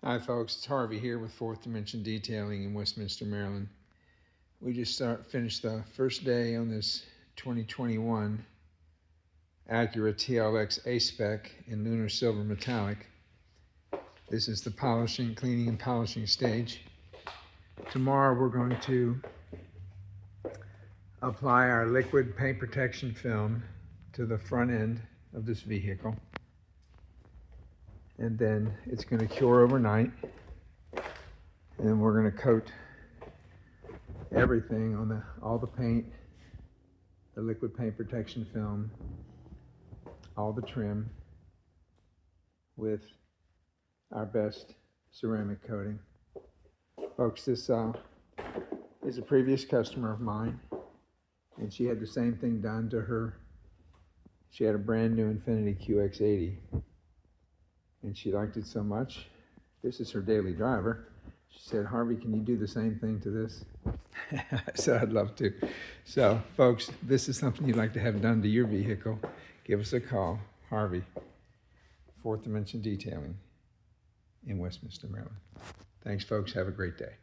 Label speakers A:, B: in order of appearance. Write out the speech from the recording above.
A: Hi folks, it's Harvey here with Fourth Dimension Detailing in Westminster, Maryland. We just finished the first day on this 2021 Acura TLX A Spec in Lunar Silver Metallic. This is the polishing, cleaning and polishing stage. Tomorrow we're going to apply our liquid paint protection film to the front end of this vehicle. And then it's going to cure overnight. And then we're going to coat everything on all the paint, the liquid paint protection film, all the trim with our best ceramic coating. Folks, this is a previous customer of mine, and she had the same thing done to her. She had a brand new Infiniti QX80, and she liked it so much. This is her daily driver. She said, "Harvey, can you do the same thing to this?" I said, "I'd love to." So, folks, this is something you'd like to have done to your vehicle. Give us a call. Harvey, Fourth Dimension Detailing in Westminster, Maryland. Thanks, folks. Have a great day.